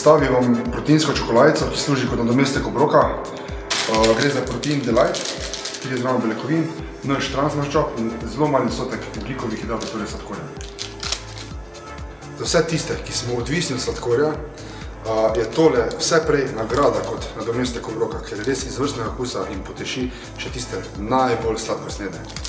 predstavim vam proteinsko čokoladico, ki služi kot nadomestek obroka. Gre za protein delight, 3 grama beljakovin, 0 transmaščob in zelo mali odstotek ogljikovih hidratov, torej sladkorja. Za vse tiste, ki smo odvisni od sladkorja, je tole vse prej nagrada kot nadomestek obroka, ker je res izvrstnega okusa in poteši še tiste najbolj sladkosnedne.